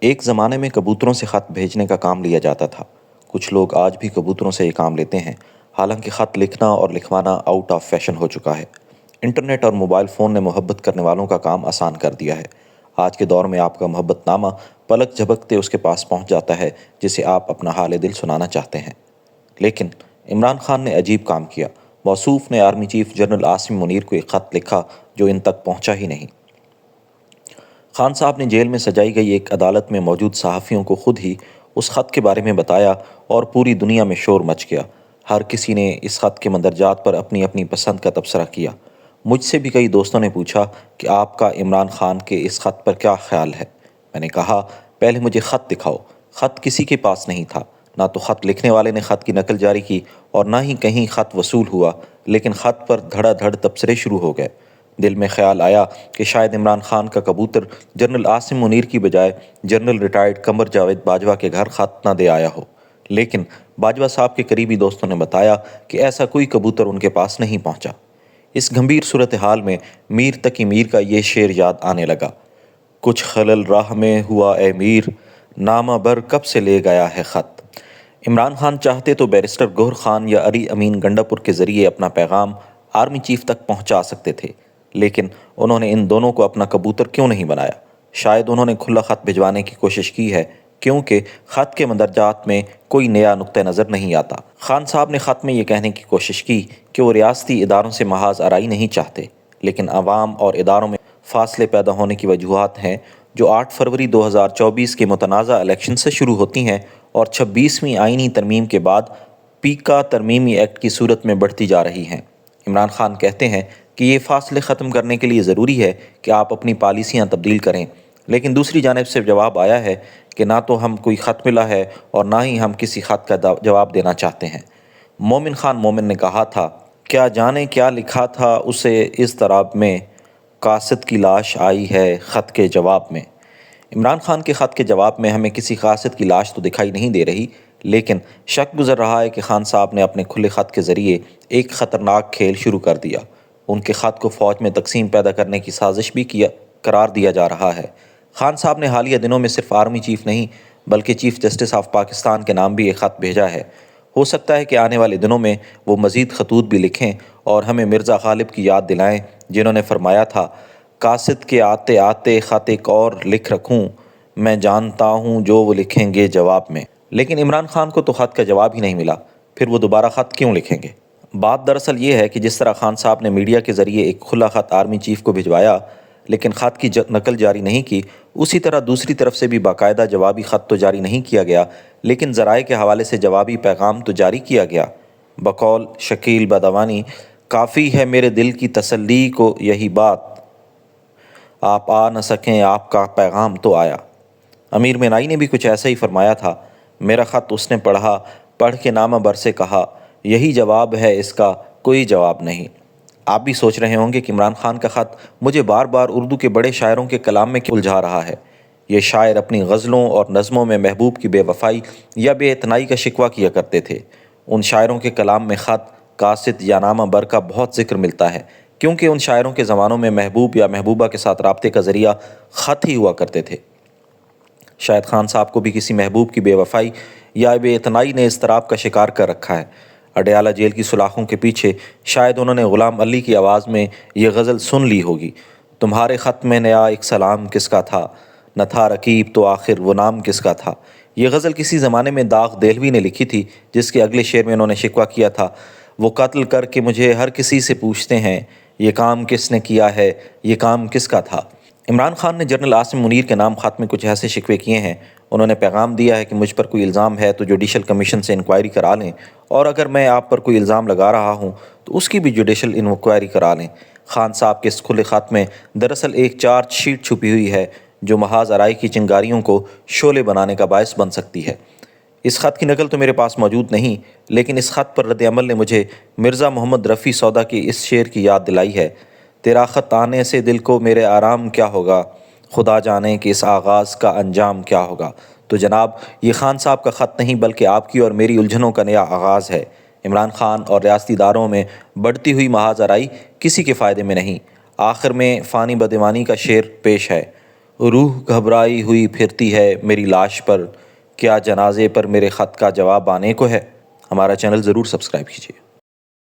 ایک زمانے میں کبوتروں سے خط بھیجنے کا کام لیا جاتا تھا۔ کچھ لوگ آج بھی کبوتروں سے یہ کام لیتے ہیں، حالانکہ خط لکھنا اور لکھوانا آؤٹ آف فیشن ہو چکا ہے۔ انٹرنیٹ اور موبائل فون نے محبت کرنے والوں کا کام آسان کر دیا ہے۔ آج کے دور میں آپ کا محبت نامہ پلک جھپکتے اس کے پاس پہنچ جاتا ہے جسے آپ اپنا حال دل سنانا چاہتے ہیں۔ لیکن عمران خان نے عجیب کام کیا۔ موصوف نے army chief general Asim Munir کو ایک خط لکھا جو ان تک پہنچا ہی نہیں۔ خان صاحب نے جیل میں سجائی گئی ایک عدالت میں موجود صحافیوں کو خود ہی اس خط کے بارے میں بتایا اور پوری دنیا میں شور مچ گیا۔ ہر کسی نے اس خط کے مندرجات پر اپنی اپنی پسند کا تبصرہ کیا۔ مجھ سے بھی کئی دوستوں نے پوچھا کہ آپ کا عمران خان کے اس خط پر کیا خیال ہے؟ میں نے کہا، پہلے مجھے خط دکھاؤ۔ خط کسی کے پاس نہیں تھا۔ نہ تو خط لکھنے والے نے خط کی نقل جاری کی اور نہ ہی کہیں خط وصول ہوا، لیکن خط پر دھڑا دھڑ تبصرے شروع ہو گئے۔ دل میں خیال آیا کہ شاید عمران خان کا کبوتر جنرل عاصم منیر کی بجائے جنرل ریٹائرڈ قمر جاوید باجوہ کے گھر خط نہ دے آیا ہو، لیکن باجوہ صاحب کے قریبی دوستوں نے بتایا کہ ایسا کوئی کبوتر ان کے پاس نہیں پہنچا۔ اس گھمبیر صورتحال میں میر تقی میر کا یہ شعر یاد آنے لگا: کچھ خلل راہ میں ہوا اے میر، نامہ بر کب سے لے گیا ہے خط۔ عمران خان چاہتے تو بیرسٹر گوہر خان یا علی امین گنڈاپور کے ذریعے اپنا پیغام آرمی چیف تک پہنچا سکتے تھے، لیکن انہوں نے ان دونوں کو اپنا کبوتر کیوں نہیں بنایا؟ شاید انہوں نے کھلا خط بھجوانے کی کوشش کی ہے، کیونکہ خط کے مندرجات میں کوئی نیا نقطہ نظر نہیں آتا۔ خان صاحب نے خط میں یہ کہنے کی کوشش کی کہ وہ ریاستی اداروں سے محاذ آرائی نہیں چاہتے، لیکن عوام اور اداروں میں فاصلے پیدا ہونے کی وجوہات ہیں جو 8 فروری 2024 کے متنازع الیکشن سے شروع ہوتی ہیں اور 26ویں آئینی ترمیم کے بعد پیکا ترمیمی ایکٹ کی صورت میں بڑھتی جا رہی ہیں۔ عمران خان کہتے ہیں کہ یہ فاصلے ختم کرنے کے لیے ضروری ہے کہ آپ اپنی پالیسیاں تبدیل کریں، لیکن دوسری جانب سے جواب آیا ہے کہ نہ تو ہم کوئی خط ملا ہے اور نہ ہی ہم کسی خط کا جواب دینا چاہتے ہیں۔ مومن خان مومن نے کہا تھا، کیا جانے کیا لکھا تھا اسے اضطراب میں، قاصد کی لاش آئی ہے خط کے جواب میں۔ عمران خان کے خط کے جواب میں ہمیں کسی قاصد کی لاش تو دکھائی نہیں دے رہی، لیکن شک گزر رہا ہے کہ خان صاحب نے اپنے کھلے خط کے ذریعے ایک خطرناک کھیل شروع کر دیا۔ ان کے خط کو فوج میں تقسیم پیدا کرنے کی سازش بھی قرار دیا جا رہا ہے۔ خان صاحب نے حالیہ دنوں میں صرف آرمی چیف نہیں بلکہ چیف جسٹس آف پاکستان کے نام بھی ایک خط بھیجا ہے۔ ہو سکتا ہے کہ آنے والے دنوں میں وہ مزید خطوط بھی لکھیں اور ہمیں مرزا غالب کی یاد دلائیں، جنہوں نے فرمایا تھا، قاصد کے آتے آتے خط ایک اور لکھ رکھوں، میں جانتا ہوں جو وہ لکھیں گے جواب میں۔ لیکن عمران خان کو تو خط کا جواب ہی نہیں ملا، پھر وہ دوبارہ خط کیوں لکھیں گے؟ بات دراصل یہ ہے کہ جس طرح خان صاحب نے میڈیا کے ذریعے ایک کھلا خط آرمی چیف کو بھجوایا لیکن خط کی نقل جاری نہیں کی، اسی طرح دوسری طرف سے بھی باقاعدہ جوابی خط تو جاری نہیں کیا گیا، لیکن ذرائع کے حوالے سے جوابی پیغام تو جاری کیا گیا۔ بقول شکیل بادوانی، کافی ہے میرے دل کی تسلی کو یہی بات، آپ آ نہ سکیں آپ کا پیغام تو آیا۔ امیر مینائی نے بھی کچھ ایسا ہی فرمایا تھا، میرا خط اس نے پڑھا، پڑھ کے نامہ بر سے کہا، یہی جواب ہے اس کا، کوئی جواب نہیں۔ آپ بھی سوچ رہے ہوں گے کہ عمران خان کا خط مجھے بار بار اردو کے بڑے شاعروں کے کلام میں کیوں الجھا رہا ہے۔ یہ شاعر اپنی غزلوں اور نظموں میں محبوب کی بے وفائی یا بے اعتنائی کا شکوہ کیا کرتے تھے۔ ان شاعروں کے کلام میں خط، قاصد یا نامہ بر کا بہت ذکر ملتا ہے، کیونکہ ان شاعروں کے زمانوں میں محبوب یا محبوبہ کے ساتھ رابطے کا ذریعہ خط ہی ہوا کرتے تھے۔ شاید خان صاحب کو بھی کسی محبوب کی بے وفائی یا بے اعتنائی نے اضطراب کا شکار کر رکھا ہے۔ اڈیالہ جیل کی سلاخوں کے پیچھے شاید انہوں نے غلام علی کی آواز میں یہ غزل سن لی ہوگی: تمہارے خط میں نیا ایک سلام کس کا تھا، نہ تھا رقیب تو آخر وہ نام کس کا تھا۔ یہ غزل کسی زمانے میں داغ دہلوی نے لکھی تھی، جس کے اگلے شعر میں انہوں نے شکوہ کیا تھا، وہ قتل کر کے مجھے ہر کسی سے پوچھتے ہیں، یہ کام کس نے کیا ہے، یہ کام کس کا تھا۔ عمران خان نے جنرل عاصم منیر کے نام خط میں کچھ ایسے شکوے کیے ہیں۔ انہوں نے پیغام دیا ہے کہ مجھ پر کوئی الزام ہے تو جوڈیشل کمیشن سے انکوائری کرا لیں، اور اگر میں آپ پر کوئی الزام لگا رہا ہوں تو اس کی بھی جوڈیشل انکوائری کرا لیں۔ خان صاحب کے اس کھلے خط میں دراصل ایک چارج شیٹ چھپی ہوئی ہے جو محاذ آرائی کی چنگاریوں کو شعلے بنانے کا باعث بن سکتی ہے۔ اس خط کی نقل تو میرے پاس موجود نہیں، لیکن اس خط پر رد عمل نے مجھے مرزا محمد رفیع سودا کی اس شعر کی یاد دلائی ہے: تیرا خط آنے سے دل کو میرے آرام کیا ہوگا، خدا جانے کہ اس آغاز کا انجام کیا ہوگا۔ تو جناب، یہ خان صاحب کا خط نہیں بلکہ آپ کی اور میری الجھنوں کا نیا آغاز ہے۔ عمران خان اور ریاستی اداروں میں بڑھتی ہوئی محاذ آرائی کسی کے فائدے میں نہیں۔ آخر میں فانی بدعنوانی کا شعر پیش ہے: روح گھبرائی ہوئی پھرتی ہے میری لاش پر، کیا جنازے پر میرے خط کا جواب آنے کو ہے؟ ہمارا چینل ضرور سبسکرائب کیجیے۔